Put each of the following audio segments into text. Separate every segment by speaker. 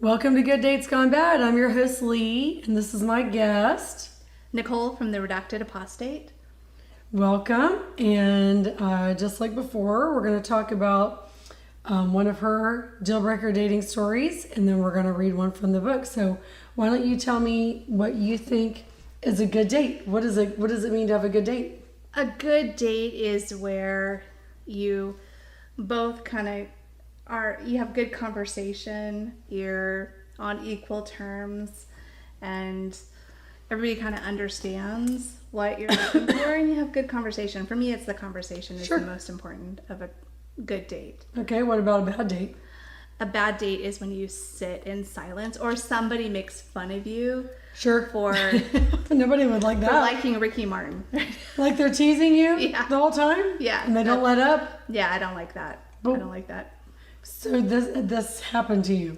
Speaker 1: Welcome to Good Dates Gone Bad. I'm your host, Lee, and this is my guest.
Speaker 2: Nicole from the Redacted Apostate.
Speaker 1: Welcome. And just like before, we're going to talk about one of her deal breaker dating stories, and then we're going to read one from the book. So why don't you tell me what you think is a good date? What does it mean to have a good date?
Speaker 2: A good date is where you both you have good conversation, you're on equal terms, and everybody kind of understands what you're looking for, and you have good conversation. For me, it's the conversation is
Speaker 1: Sure.
Speaker 2: the most important of a good date.
Speaker 1: Okay, what about a bad date?
Speaker 2: A bad date is when you sit in silence or somebody makes fun of you
Speaker 1: Sure.
Speaker 2: for
Speaker 1: Nobody would like that.
Speaker 2: liking Ricky Martin.
Speaker 1: Like they're teasing you
Speaker 2: Yeah.
Speaker 1: the whole time?
Speaker 2: Yeah.
Speaker 1: And they don't let up?
Speaker 2: Yeah, I don't like that.
Speaker 1: But-
Speaker 2: I don't like that.
Speaker 1: So this happened to you.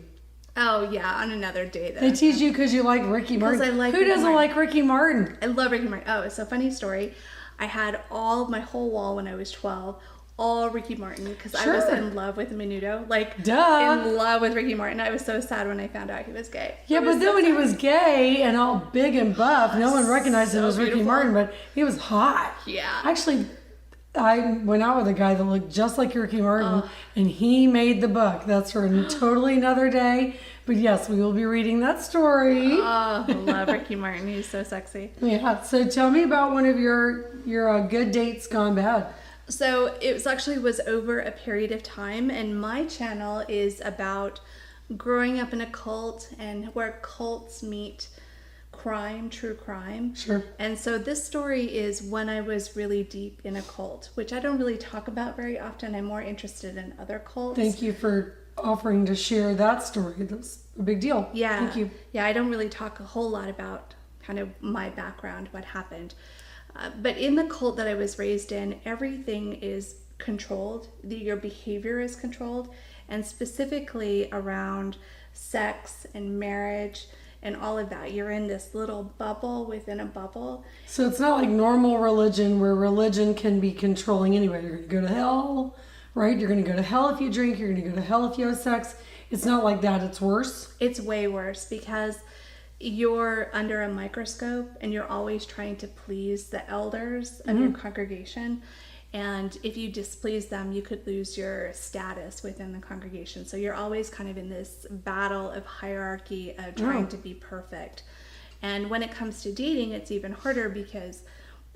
Speaker 2: Oh, yeah, on another date.
Speaker 1: They tease you because you like Ricky Martin.
Speaker 2: I like
Speaker 1: Who
Speaker 2: Ricky
Speaker 1: doesn't
Speaker 2: Martin.
Speaker 1: like Ricky Martin?
Speaker 2: I love Ricky Martin. Oh, it's a funny story. I had my whole wall when I was 12, all Ricky Martin, because I was
Speaker 1: Sure.
Speaker 2: in love with Menudo. Like,
Speaker 1: Duh.
Speaker 2: in love with Ricky Martin. I was so sad when I found out he was gay.
Speaker 1: Yeah, but then when he was gay and all big and buff, no one recognized him
Speaker 2: So
Speaker 1: as Ricky
Speaker 2: beautiful.
Speaker 1: Martin, but he was hot.
Speaker 2: Yeah.
Speaker 1: Actually, I went out with a guy that looked just like Ricky Martin, and he made the book. That's for totally another day. But yes, we will be reading that story.
Speaker 2: Oh, I love Ricky Martin. He's so sexy.
Speaker 1: Yeah. So tell me about one of your good dates gone bad.
Speaker 2: So it was over a period of time, and my channel is about growing up in a cult and where cults meet crime, true crime.
Speaker 1: Sure.
Speaker 2: And so this story is when I was really deep in a cult, which I don't really talk about very often. I'm more interested in other cults.
Speaker 1: Thank you for offering to share that story. That's a big deal.
Speaker 2: Yeah.
Speaker 1: Thank you.
Speaker 2: Yeah, I don't really talk a whole lot about kind of my background, what happened. But in the cult that I was raised in, everything is controlled. Your behavior is controlled, and specifically around sex and marriage and all of that. You're in this little bubble within a bubble.
Speaker 1: So it's not like normal religion where religion can be controlling anyway. You're going to go to hell, right? You're going to go to hell if you drink. You're going to go to hell if you have sex. It's not like that. It's worse.
Speaker 2: It's way worse because you're under a microscope and you're always trying to please the elders of your congregation. And if you displease them, you could lose your status within the congregation. So you're always kind of in this battle of hierarchy of trying to be perfect. And when it comes to dating, it's even harder because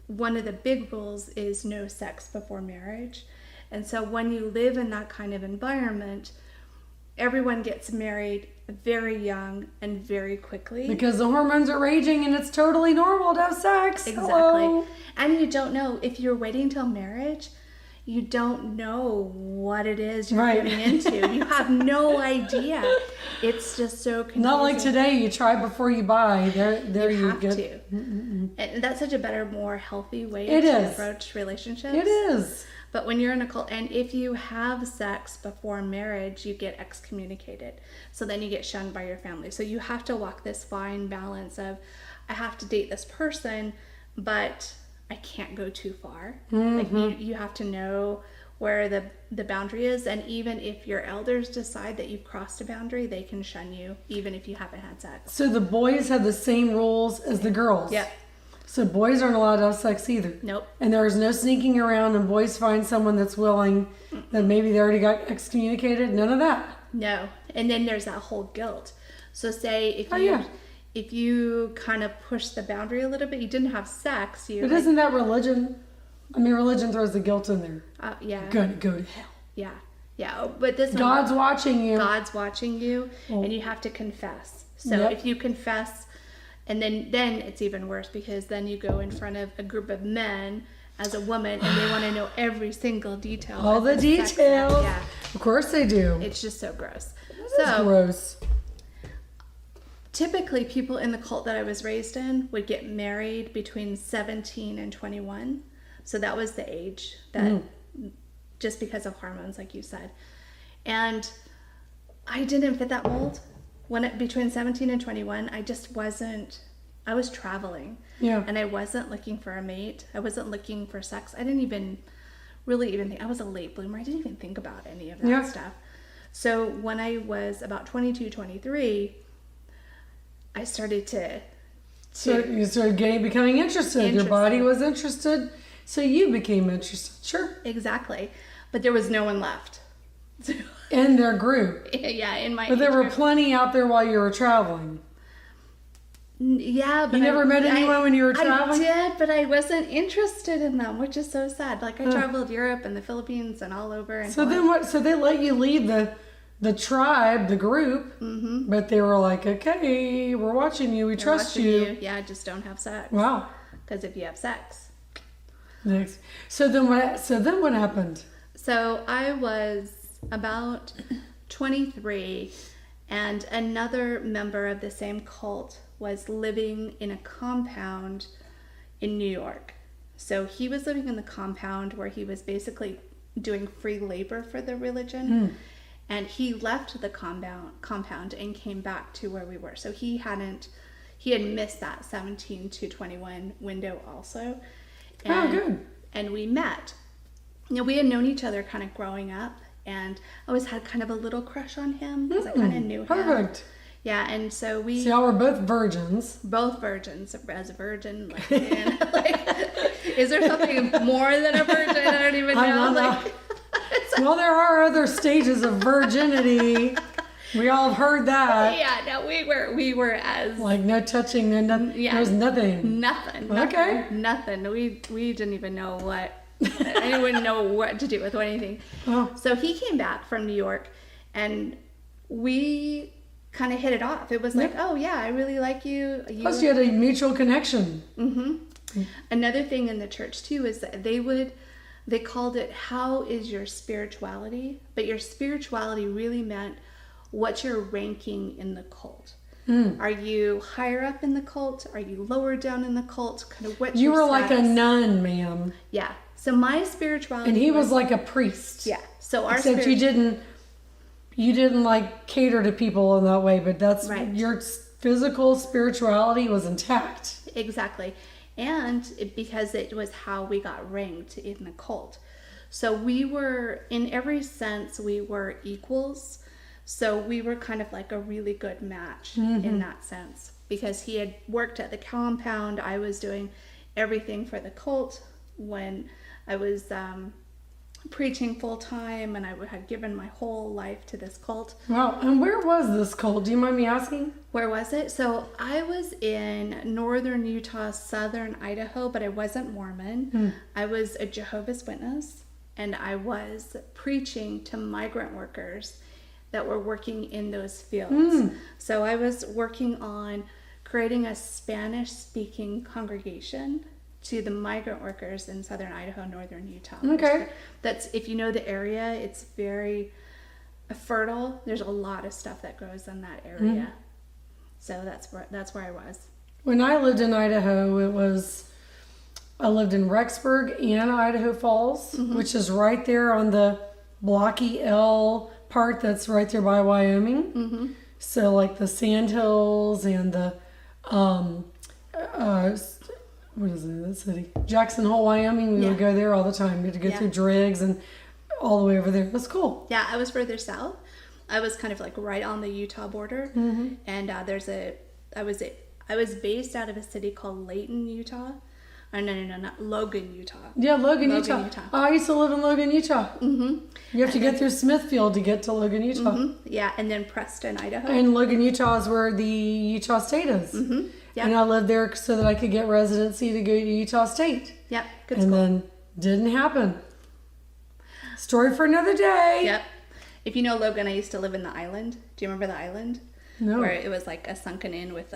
Speaker 2: one of the big rules is no sex before marriage. And so when you live in that kind of environment, everyone gets married very young and very quickly.
Speaker 1: Because the hormones are raging and it's totally normal to have sex.
Speaker 2: Exactly.
Speaker 1: Hello.
Speaker 2: And you don't know, if you're waiting till marriage, you don't know what it is you're
Speaker 1: Right.
Speaker 2: getting into. You have no idea. It's just so confusing.
Speaker 1: Not like today, you try before you buy. There
Speaker 2: You
Speaker 1: you
Speaker 2: have
Speaker 1: get.
Speaker 2: to. And that's such a better, more healthy way
Speaker 1: It
Speaker 2: to
Speaker 1: is.
Speaker 2: approach relationships.
Speaker 1: It is.
Speaker 2: But when you're in a cult, and if you have sex before marriage, you get excommunicated. So then you get shunned by your family. So you have to walk this fine balance of, I have to date this person, but I can't go too far. Like you have to know where the boundary is. And even if your elders decide that you've crossed a boundary, they can shun you, even if you haven't had sex.
Speaker 1: So the boys have the same rules as the girls.
Speaker 2: Yeah.
Speaker 1: So boys aren't allowed to have sex either.
Speaker 2: Nope.
Speaker 1: And there is no sneaking around and boys find someone that's willing that maybe they already got excommunicated. None of that.
Speaker 2: No. And then there's that whole guilt. So say if
Speaker 1: yeah.
Speaker 2: if you kind of push the boundary a little bit, you didn't have sex,
Speaker 1: But isn't that religion? I mean, religion throws the guilt in there.
Speaker 2: yeah.
Speaker 1: You're going to go to hell.
Speaker 2: Yeah. Yeah. But this one,
Speaker 1: God's watching you.
Speaker 2: God's watching you, and you have to confess. So
Speaker 1: Yep.
Speaker 2: if you confess, and then it's even worse because then you go in front of a group of men as a woman and they want to know every single detail.
Speaker 1: All
Speaker 2: of
Speaker 1: the
Speaker 2: sex
Speaker 1: details.
Speaker 2: act. Yeah.
Speaker 1: Of course they do.
Speaker 2: It's just so gross.
Speaker 1: That's gross.
Speaker 2: Typically, people in the cult that I was raised in would get married between 17 and 21. So that was the age that, just because of hormones, like you said. And I didn't fit that mold. Between 17 and 21, I was traveling.
Speaker 1: Yeah.
Speaker 2: And I wasn't looking for a mate. I wasn't looking for sex. I didn't even really think, I was a late bloomer. I didn't even think about any of that stuff. So when I was about 22, 23, I started to
Speaker 1: So you started becoming interested. Your body was interested, so you became interested. Sure.
Speaker 2: exactly, but there was no one left.
Speaker 1: In their group.
Speaker 2: Yeah, in my.
Speaker 1: But there were plenty out there while you were traveling.
Speaker 2: Yeah, but
Speaker 1: you never met anyone when you were traveling?
Speaker 2: I did, but I wasn't interested in them, which is so sad. Like I traveled Europe and the Philippines and all over. And
Speaker 1: so then what? So they let you leave the tribe, the group, but they were like, okay, we're watching you. We trust you.
Speaker 2: Yeah, just don't have sex.
Speaker 1: Wow.
Speaker 2: Because if you have sex.
Speaker 1: Next. So then what happened?
Speaker 2: So I was about 23, and another member of the same cult was living in a compound in New York. So he was living in the compound where he was basically doing free labor for the religion. And he left the compound and came back to where we were. So he had missed that 17 to 21 window also. And,
Speaker 1: good.
Speaker 2: And we met. We had known each other kind of growing up, and I always had kind of a little crush on him because I kind of knew him. Perfect. Yeah, and so we...
Speaker 1: So y'all were both virgins.
Speaker 2: Both virgins. As a virgin, is there something more than a virgin? I don't even know.
Speaker 1: I don't know. Well, there are other stages of virginity. We all have heard that.
Speaker 2: Yeah, no, we were as
Speaker 1: like no touching, no nothing. Yeah, there was nothing.
Speaker 2: Nothing.
Speaker 1: Okay.
Speaker 2: Nothing. We didn't even know what. I didn't even know what to do with anything.
Speaker 1: Oh.
Speaker 2: So he came back from New York, and we kind of hit it off. It was like, oh yeah, I really like you.
Speaker 1: Plus, you had a mutual connection.
Speaker 2: Another thing in the church too is that they called it, how is your spirituality? But your spirituality really meant what's your ranking in the cult. Are you higher up in the cult? Are you lower down in the cult? Kind of what's
Speaker 1: you
Speaker 2: your
Speaker 1: were
Speaker 2: status?
Speaker 1: like a nun, ma'am.
Speaker 2: Yeah. So my spirituality,
Speaker 1: and he was like a priest.
Speaker 2: Yeah. So our
Speaker 1: except you didn't like cater to people in that way, but that's
Speaker 2: right.
Speaker 1: Your physical spirituality was intact.
Speaker 2: Exactly. And because it was how we got ranked in the cult. So we were, in every sense, we were equals. So we were kind of like a really good match in that sense. Because he had worked at the compound. I was doing everything for the cult when I was preaching full time, and I had given my whole life to this cult.
Speaker 1: Wow. And where was this cult? Do you mind me asking?
Speaker 2: Where was it? So I was in northern Utah, southern Idaho, but I wasn't Mormon. I was a Jehovah's Witness, and I was preaching to migrant workers that were working in those fields. So I was working on creating a Spanish-speaking congregation to the migrant workers in southern Idaho, northern Utah.
Speaker 1: Okay.
Speaker 2: That's, if you know the area, it's very fertile. There's a lot of stuff that grows in that area. So that's where I was.
Speaker 1: When I lived in Idaho, I lived in Rexburg and Idaho Falls, which is right there on the Blocky L part that's right there by Wyoming. So like the Sandhills and the what is it, that city? Jackson Hole, Wyoming. We would go there all the time. We had to go through Driggs and all the way over there. That's cool.
Speaker 2: Yeah, I was further south. I was kind of like right on the Utah border. And I was based out of a city called Layton, Utah. Oh, no, not Logan, Utah.
Speaker 1: Yeah, Logan, Utah. Oh, I used to live in Logan, Utah. You have to get through Smithfield to get to Logan, Utah.
Speaker 2: Yeah, and then Preston, Idaho.
Speaker 1: And Logan, Utah is where the Utah State is. Yep. And I lived there so that I could get residency to go to Utah State.
Speaker 2: Yep,
Speaker 1: good school. And then didn't happen. Story for another day.
Speaker 2: Yep. If you know Logan, I used to live in the island. Do you remember the island?
Speaker 1: No.
Speaker 2: Where it was like a sunken inn with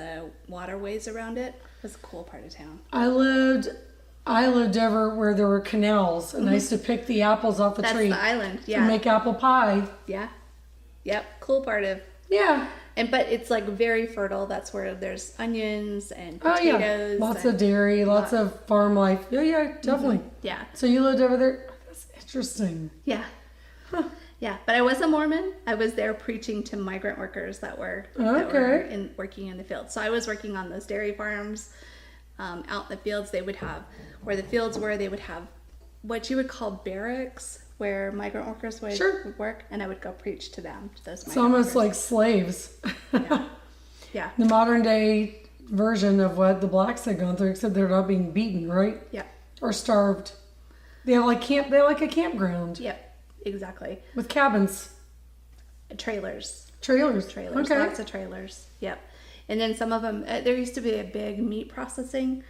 Speaker 2: waterways around it. It was a cool part of town.
Speaker 1: I lived over where there were canals, and I used to pick the apples off the tree.
Speaker 2: That's the island, yeah.
Speaker 1: To make apple pie.
Speaker 2: Yeah. Yep. Cool part of.
Speaker 1: Yeah.
Speaker 2: But it's like very fertile. That's where there's onions and potatoes.
Speaker 1: Oh, yeah. Lots of dairy, lots of farm life. Yeah, definitely.
Speaker 2: Yeah.
Speaker 1: So you lived over there? That's interesting.
Speaker 2: Yeah. Huh. Yeah, but I wasn't Mormon. I was there preaching to migrant workers that were working in the fields. So I was working on those dairy farms out in the fields. They would have, where the fields were, they would have what you would call barracks, where migrant workers would work, and I would go preach to them, to those migrant
Speaker 1: It's almost
Speaker 2: workers.
Speaker 1: like slaves.
Speaker 2: Yeah. Yeah.
Speaker 1: The modern day version of what the blacks had gone through, except they're not being beaten, right?
Speaker 2: Yep.
Speaker 1: Or starved. They have a campground.
Speaker 2: Yep. Exactly.
Speaker 1: With cabins.
Speaker 2: Trailers.
Speaker 1: Trailers. Okay.
Speaker 2: Lots of trailers. Yep. And then some of them, there used to be a big meat processing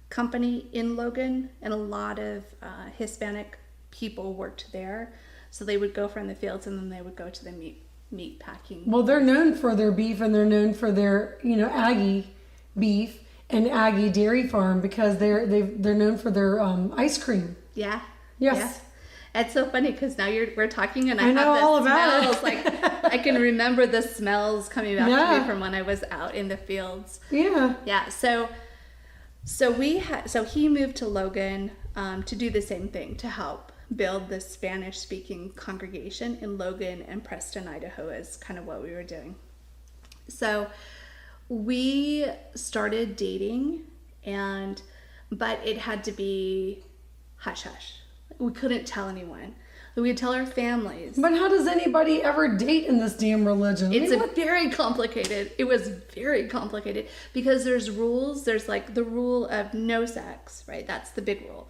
Speaker 2: company in Logan, and a lot of Hispanic people worked there. So they would go from the fields, and then they would go to the meat packing.
Speaker 1: Well, they're known for their beef, and they're known for their, Aggie beef and Aggie dairy farm, because they're known for their ice cream.
Speaker 2: Yeah.
Speaker 1: Yes.
Speaker 2: Yeah. It's so funny because now we're talking, and I
Speaker 1: know
Speaker 2: have the
Speaker 1: all about
Speaker 2: smells.
Speaker 1: it.
Speaker 2: Like I can remember the smells coming back to me from when I was out in the fields.
Speaker 1: Yeah.
Speaker 2: Yeah. So he moved to Logan to do the same thing, to help build the Spanish-speaking congregation in Logan and Preston, Idaho, is kind of what we were doing. So we started dating, but it had to be hush hush. We couldn't tell anyone. We would tell our families.
Speaker 1: But how does anybody ever date in this damn religion?
Speaker 2: It's very complicated. It was very complicated because there's rules. There's like the rule of no sex, right? That's the big rule.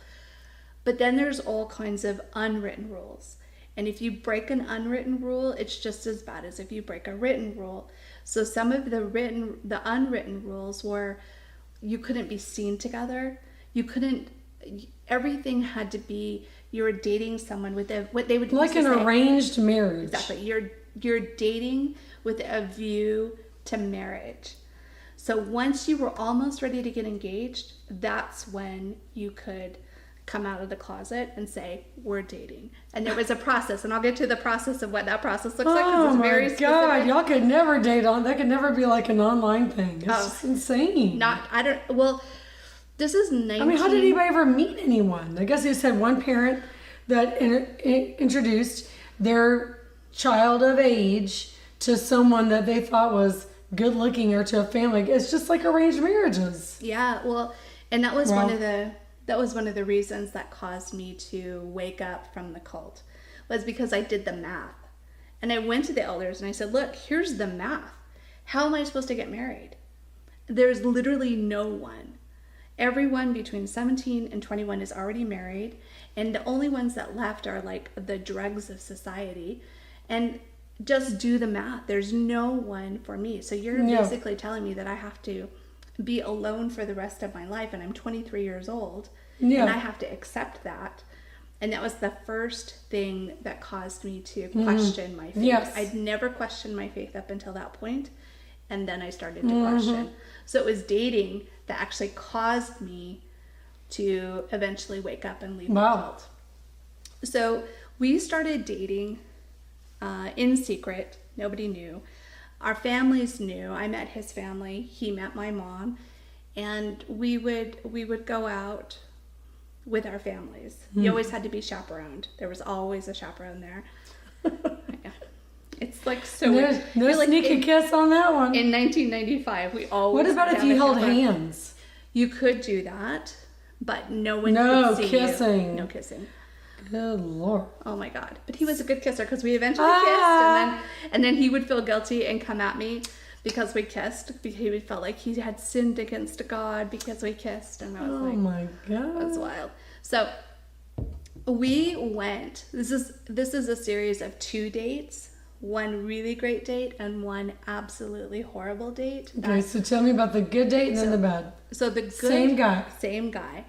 Speaker 2: But then there's all kinds of unwritten rules. And if you break an unwritten rule, it's just as bad as if you break a written rule. So some of the unwritten rules were you couldn't be seen together. Everything had to be, you were dating someone with what they would
Speaker 1: like an arranged marriage.
Speaker 2: Exactly. You're dating with a view to marriage. So once you were almost ready to get engaged, that's when you could come out of the closet and say, we're dating. And there was a process, and I'll get to the process of what that process looks like, because it's very specific.
Speaker 1: Oh my God, y'all could never date that could never be like an online thing. It's just insane.
Speaker 2: This is 19...
Speaker 1: I mean, how did anybody ever meet anyone? I guess you said one parent that introduced their child of age to someone that they thought was good looking, or to a family. It's just like arranged marriages.
Speaker 2: Yeah, well, and that was one of the reasons that caused me to wake up from the cult, was because I did the math. And I went to the elders and I said, look, here's the math. How am I supposed to get married? There's literally no one. Everyone between 17 and 21 is already married, and the only ones that left are like the dregs of society. And just do the math. There's no one for me. So you're basically telling me that I have to be alone for the rest of my life, and I'm 23 years old, and I have to accept that. And that was the first thing that caused me to question my faith.
Speaker 1: Yes.
Speaker 2: I'd never questioned my faith up until that point, and then I started to question. So it was dating that actually caused me to eventually wake up and leave the cult. So we started dating in secret. Nobody knew. Our families knew. I met his family. He met my mom, and we would go out with our families. You always had to be chaperoned. There was always a chaperone there. It's like so.
Speaker 1: No sneaky kiss on that one.
Speaker 2: In 1995, we always.
Speaker 1: What about if you held hands?
Speaker 2: You could do that, but no one could see
Speaker 1: kissing.
Speaker 2: You. No kissing.
Speaker 1: Good Lord.
Speaker 2: Oh my God. But he was a good kisser, because we eventually kissed, and then he would feel guilty and come at me because we kissed, because he felt like he had sinned against God because we kissed. And I was
Speaker 1: oh my God.
Speaker 2: That's wild. So we went, this is a series of 2 dates. One really great date and one absolutely horrible date.
Speaker 1: Okay, so tell me about the good date and then the bad.
Speaker 2: So the good, same guy,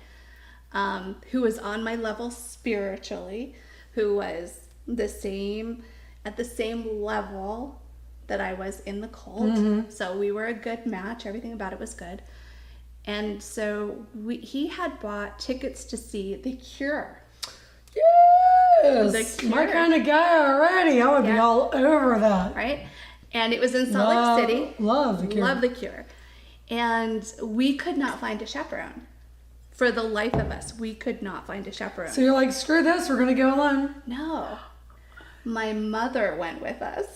Speaker 2: who was on my level spiritually, who was at the same level that I was in the cult. So we were a good match. Everything about it was good. And so he had bought tickets to see The Cure.
Speaker 1: Yes, my kind of guy already. I would be all over that.
Speaker 2: Right? And it was in Salt Lake City.
Speaker 1: Love The Cure.
Speaker 2: Love The Cure. And we could not find a chaperone. For the life of us, we could not find a chaperone.
Speaker 1: So you're like, screw this, we're going to go alone.
Speaker 2: No. My mother went with us.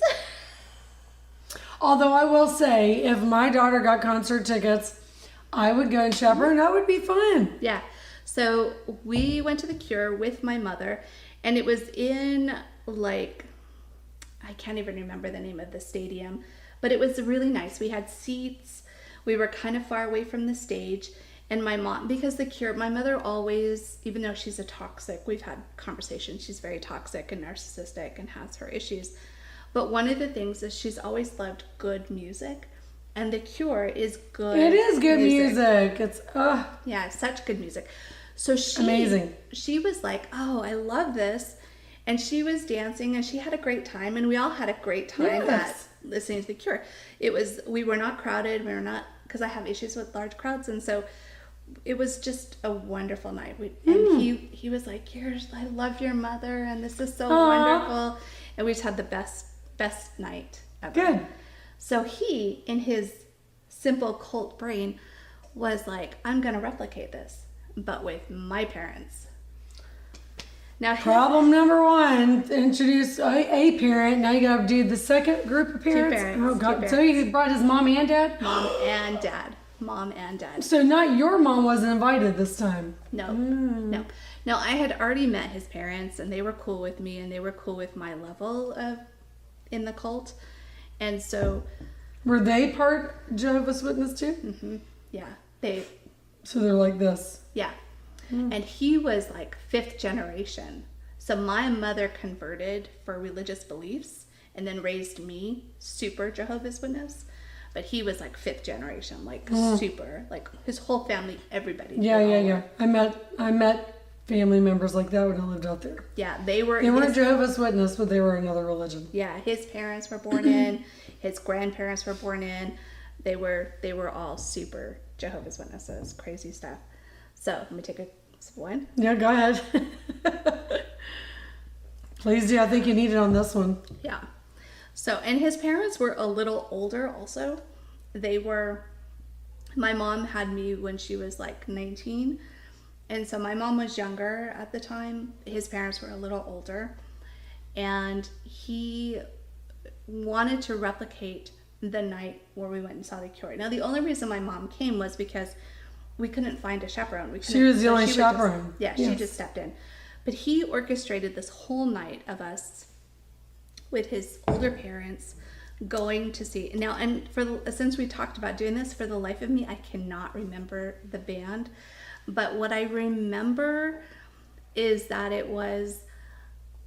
Speaker 1: Although I will say, if my daughter got concert tickets, I would go and chaperone. That would be fun.
Speaker 2: Yeah. So we went to The Cure with my mother, And it was in like, I can't even remember the name of the stadium, but it was really nice. We had seats. We were kind of far away from the stage. And my mom, because The Cure, my mother always, even though she's a toxic, we've had conversations, she's very toxic and narcissistic and has her issues. But one of the things is she's always loved good music. And The Cure is good.
Speaker 1: It is good music. It's,
Speaker 2: yeah, such good music. So
Speaker 1: amazing.
Speaker 2: She was like, oh, I love this. And she was dancing and she had a great time. And we all had a great time at listening to The Cure. We were not crowded. We were not, because I have issues with large crowds. And so it was just a wonderful night. And he was like, I love your mother. And this is so wonderful. And we just had the best night ever.
Speaker 1: Good.
Speaker 2: So he, in his simple cult brain, was like, I'm going to replicate this, but with my parents. Now,
Speaker 1: problem number one, introduce a parent. Now you got to do the second group of parents.
Speaker 2: Two parents.
Speaker 1: Oh, God. So he brought his mom and dad?
Speaker 2: Mom and dad.
Speaker 1: So not your mom wasn't invited this time?
Speaker 2: No. No, I had already met his parents, and they were cool with me, and they were cool with my level in the cult. And so...
Speaker 1: Were they part Jehovah's Witness too?
Speaker 2: Mm-hmm. Yeah.
Speaker 1: So they're like this?
Speaker 2: Yeah. And he was like 5th generation. So my mother converted for religious beliefs and then raised me super Jehovah's Witness. But he was like 5th generation, like super, like his whole family, everybody.
Speaker 1: Yeah. I met family members like that when I lived out there.
Speaker 2: Yeah, they weren't
Speaker 1: Jehovah's Witness, but they were another religion.
Speaker 2: Yeah, his parents were born in, his grandparents were born in. They were all super Jehovah's Witnesses, crazy stuff. So let me take a sip of wine.
Speaker 1: Yeah, go ahead. Please do. I think you need it on this one.
Speaker 2: Yeah. So, and his parents were a little older also. My mom had me when she was like 19. And so my mom was younger at the time. His parents were a little older. And he wanted to replicate the night where we went and saw The Cure. Now, the only reason my mom came was because we couldn't find a chaperone.
Speaker 1: She was the only chaperone.
Speaker 2: She just stepped in. But he orchestrated this whole night of us with his older parents going to see. Now, and since we talked about doing this, for the life of me, I cannot remember the band. But what I remember is that it was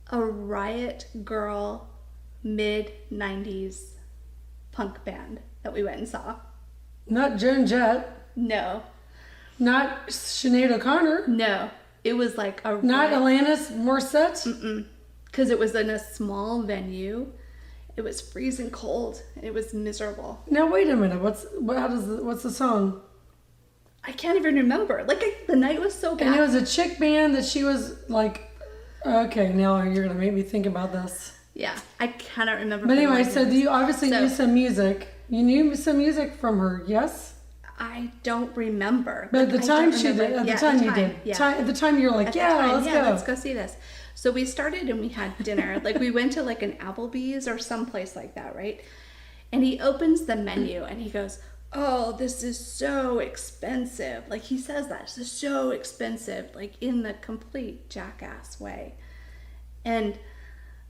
Speaker 2: a Riot Girl mid-90s punk band that we went and saw.
Speaker 1: Not Joan Jett.
Speaker 2: No.
Speaker 1: Not Sinead O'Connor.
Speaker 2: No. It was like a...
Speaker 1: Not Alanis Morissette.
Speaker 2: Mm-mm. Because it was in a small venue. It was freezing cold. And it was miserable.
Speaker 1: Now, wait a minute. What's the song?
Speaker 2: I can't even remember. The night was so bad.
Speaker 1: And it was a chick band that she was like... Okay, now you're going to make me think about this.
Speaker 2: Yeah, I cannot remember.
Speaker 1: But anyway, so you obviously knew some music. You knew some music from her, yes?
Speaker 2: I don't remember.
Speaker 1: But at the time she did. At the time you did.
Speaker 2: Yeah.
Speaker 1: At the time you were like, let's
Speaker 2: go see this. So we started and we had dinner. We went to an Applebee's or someplace like that, right? And he opens the menu and he goes, oh, this is so expensive. He says that. This is so expensive, in the complete jackass way. And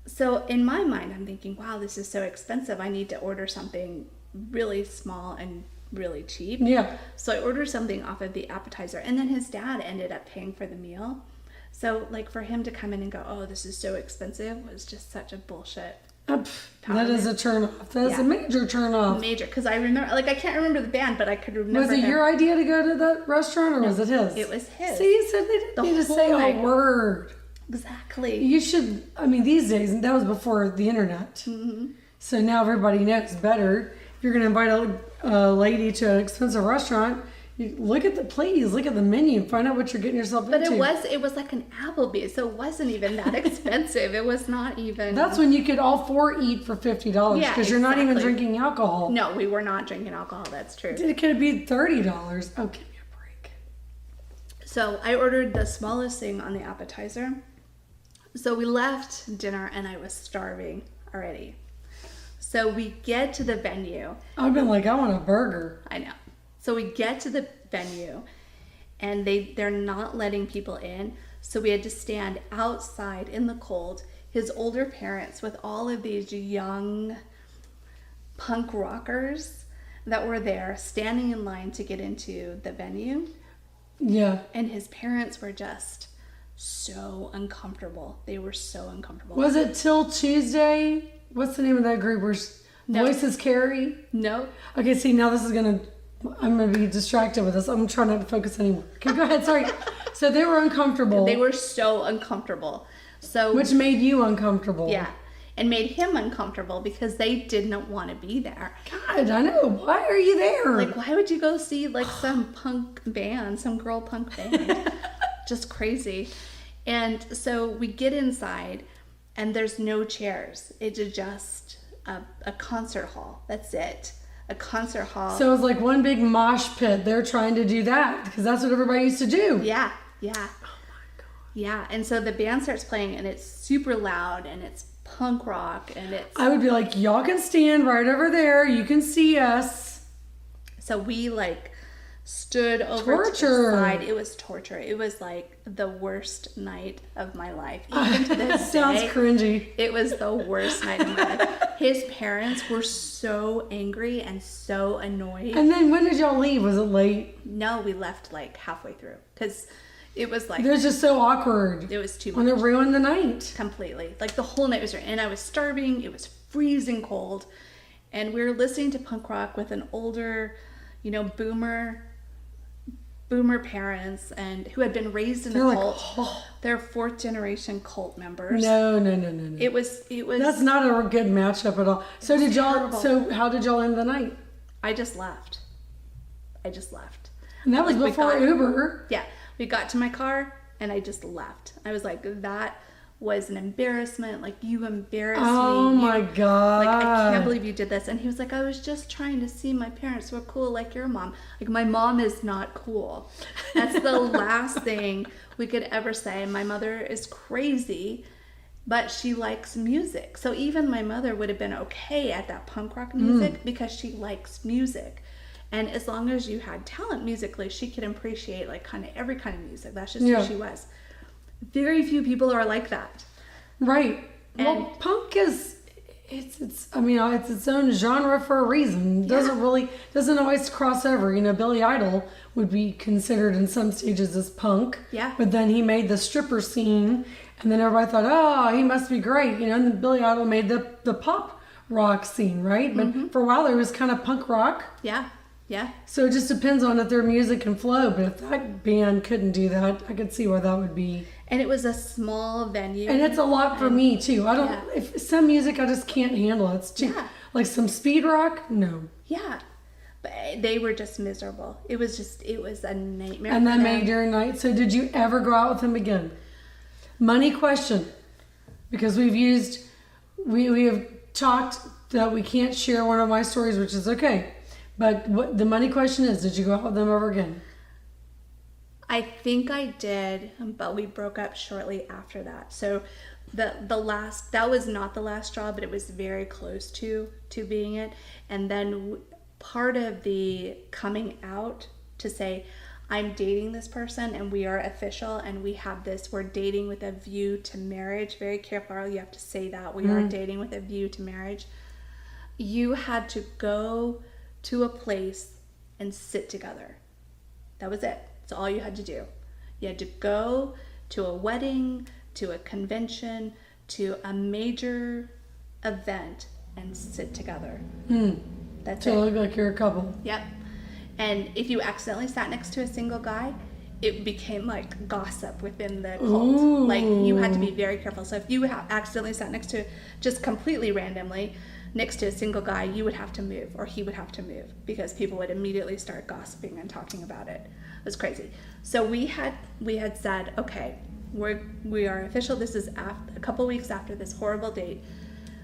Speaker 2: so in my mind, I'm thinking, wow, this is so expensive. I need to order something really small and really cheap.
Speaker 1: Yeah.
Speaker 2: So I ordered something off of the appetizer. And then his dad ended up paying for the meal. So, for him to come in and go, oh, this is so expensive was just such a bullshit.
Speaker 1: That is a turn-off. That is a major turn-off.
Speaker 2: Major, because I remember, I can't remember the band, but I could remember
Speaker 1: Was it
Speaker 2: him.
Speaker 1: your idea to go to that restaurant, or was it his?
Speaker 2: It was his.
Speaker 1: See, so they didn't need to say a word.
Speaker 2: Exactly.
Speaker 1: You should, these days, and that was before the internet.
Speaker 2: Mm-hmm.
Speaker 1: So now everybody knows better. If you're going to invite a lady to an expensive restaurant, you look at the menu, find out what you're getting yourself into.
Speaker 2: But it was like an Applebee's, so it wasn't even that expensive. It was not even.
Speaker 1: That's when you could all four eat for $50 because you're not even drinking alcohol.
Speaker 2: No, we were not drinking alcohol. That's true.
Speaker 1: It could be $30. Oh, give me a break.
Speaker 2: So I ordered the smallest thing on the appetizer. So we left dinner and I was starving already. So we get to the venue.
Speaker 1: I've been like, I want a burger.
Speaker 2: I know. So we get to the venue and they're not letting people in. So we had to stand outside in the cold. His older parents with all of these young punk rockers that were there standing in line to get into the venue.
Speaker 1: Yeah.
Speaker 2: And his parents were just so uncomfortable. They were so uncomfortable.
Speaker 1: Was it Till Tuesday? What's the name of that group where voices carry?
Speaker 2: No.
Speaker 1: Okay, see, now I'm going to be distracted with this. I'm trying not to focus anymore. Okay, go ahead. Sorry. So they were uncomfortable.
Speaker 2: They were so uncomfortable.
Speaker 1: Which made you uncomfortable.
Speaker 2: Yeah. And made him uncomfortable because they didn't want to be there.
Speaker 1: God, I know. Why are you there?
Speaker 2: Like, why would you go see like some punk band, some girl punk band? Just crazy. And so we get inside and there's no chairs. It's just a concert hall. That's it. A concert hall.
Speaker 1: So it was like one big mosh pit. They're trying to do that because that's what everybody used to do.
Speaker 2: Yeah. Oh my God. Yeah. And so the band starts playing and it's super loud and it's punk rock and it's...
Speaker 1: I would be like, y'all can stand right over there. You can see us.
Speaker 2: So we like stood over to the side. It was torture. It was like the worst night of my life. Even to this
Speaker 1: Sounds
Speaker 2: day,
Speaker 1: cringy.
Speaker 2: it was the worst night of my life. His parents were so angry and so annoyed.
Speaker 1: And then when did y'all leave? Was it late?
Speaker 2: No, we left like halfway through because it was like...
Speaker 1: It was just so awkward.
Speaker 2: It was too much.
Speaker 1: When it ruined the night.
Speaker 2: Completely. Like the whole night was... And I was starving. It was freezing cold. And we were listening to punk rock with an older, boomer parents and who had been raised in a cult. They're fourth generation cult members.
Speaker 1: No.
Speaker 2: It was
Speaker 1: That's not a good matchup at all. So how did y'all end the night?
Speaker 2: I just left.
Speaker 1: And that was before Uber.
Speaker 2: Yeah. We got to my car and I just left. I was like, that was an embarrassment. Like, you embarrassed me.
Speaker 1: Oh my God.
Speaker 2: Like, I can't believe you did this. And he was like, I was just trying to see my parents were cool like your mom. Like, my mom is not cool. That's the last thing we could ever say. My mother is crazy, but she likes music. So even my mother would have been okay at that punk rock music because she likes music. And as long as you had talent musically, she could appreciate like kind of every kind of music. That's just who she was. Very few people are like that.
Speaker 1: Right.
Speaker 2: And
Speaker 1: well, punk is it's its own genre for a reason. It doesn't always cross over. Billy Idol would be considered in some stages as punk.
Speaker 2: Yeah.
Speaker 1: But then he made the stripper scene and then everybody thought, oh, he must be great. And then Billy Idol made the pop rock scene, right? But for a while there was kind of punk rock.
Speaker 2: Yeah. Yeah.
Speaker 1: So it just depends on if their music can flow. But if that band couldn't do that, I could see why that would be.
Speaker 2: And it was a small venue.
Speaker 1: And it's a lot for me too. If some music I just can't handle. It's too, like some speed rock, no.
Speaker 2: Yeah. But they were just miserable. It was a nightmare.
Speaker 1: And that made your night. So did you ever go out with him again? Money question. Because we have talked that we can't share one of my stories, which is okay. But what the money question is, did you go out with them ever again?
Speaker 2: I think I did, but we broke up shortly after that. So that was not the last straw, but it was very close to being it. And then part of the coming out to say, I'm dating this person and we are official and we're dating with a view to marriage. Very careful, you have to say that. We are dating with a view to marriage. You had to go to a place and sit together. That was it. That's all you had to do. You had to go to a wedding, to a convention, to a major event and sit together. That's it.
Speaker 1: To look like you're a couple.
Speaker 2: Yep. And if you accidentally sat next to a single guy, it became like gossip within the cult.
Speaker 1: Ooh.
Speaker 2: Like, you had to be very careful. So if you accidentally sat next to, just completely randomly, next to a single guy, you would have to move, or he would have to move, because people would immediately start gossiping and talking about it. It was crazy. So we had said, okay, we are official. This is a couple weeks after this horrible date.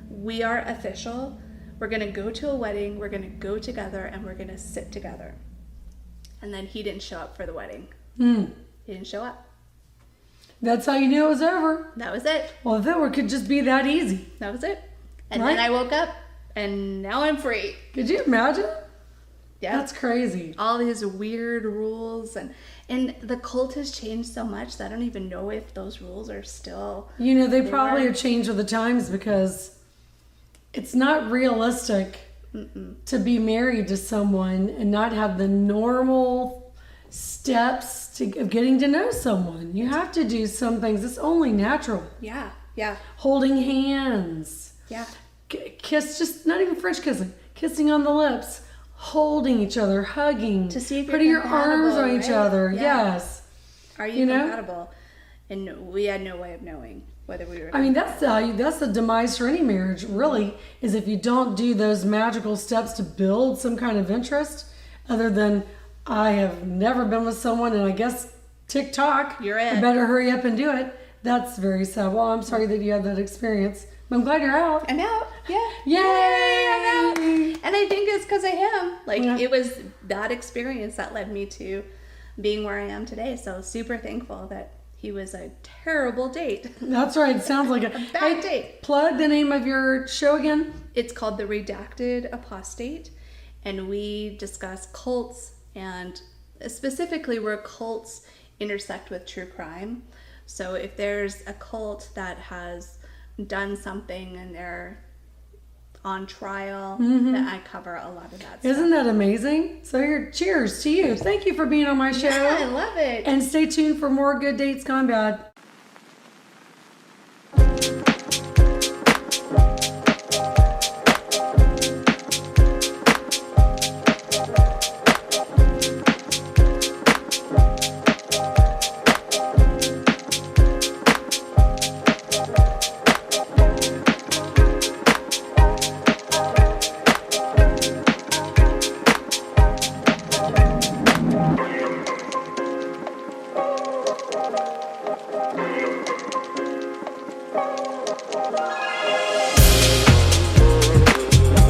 Speaker 2: We are official. We're going to go to a wedding. We're going to go together and we're going to sit together. And then he didn't show up for the wedding. He didn't show up.
Speaker 1: That's how you knew it was over.
Speaker 2: That was it.
Speaker 1: Well, if it could just be that easy.
Speaker 2: That was it. And then I woke up and now I'm free.
Speaker 1: Could you imagine?
Speaker 2: Yeah.
Speaker 1: That's crazy.
Speaker 2: All these weird rules, and the cult has changed so much that I don't even know if those rules are still.
Speaker 1: You know, they probably have changed with the times because it's not realistic to be married to someone and not have the normal steps of getting to know someone. You have to do some things. It's only natural.
Speaker 2: Yeah.
Speaker 1: Holding hands.
Speaker 2: Yeah.
Speaker 1: Kiss, just not even French kissing on the lips. Holding each other, hugging.
Speaker 2: To see if you're
Speaker 1: putting your arms on each
Speaker 2: right?
Speaker 1: other.
Speaker 2: Yeah.
Speaker 1: Yes.
Speaker 2: Are you compatible? And we had no way of knowing whether we were.
Speaker 1: I mean, that's the demise for any marriage, really, is if you don't do those magical steps to build some kind of interest, other than I have never been with someone and I guess TikTok,
Speaker 2: You're it.
Speaker 1: I better hurry up and do it. That's very sad. Well, I'm sorry that you had that experience. But I'm glad you're out.
Speaker 2: I'm out. Yeah.
Speaker 1: Yay!
Speaker 2: I'm out. And I think it's because of him. Like,
Speaker 1: Yeah.
Speaker 2: it was that experience that led me to being where I am today. So super thankful that he was a terrible date.
Speaker 1: That's right. It sounds like a
Speaker 2: Bad date.
Speaker 1: Plug the name of your show again.
Speaker 2: It's called The Redacted Apostate. And we discuss cults, and specifically where cults intersect with true crime. So if there's a cult that has done something and they're on trial, that I cover a lot of that stuff.
Speaker 1: Isn't that amazing? So here, cheers to you. Thank you for being on my show.
Speaker 2: Yeah, I love it.
Speaker 1: And stay tuned for more Good Dates Gone Bad.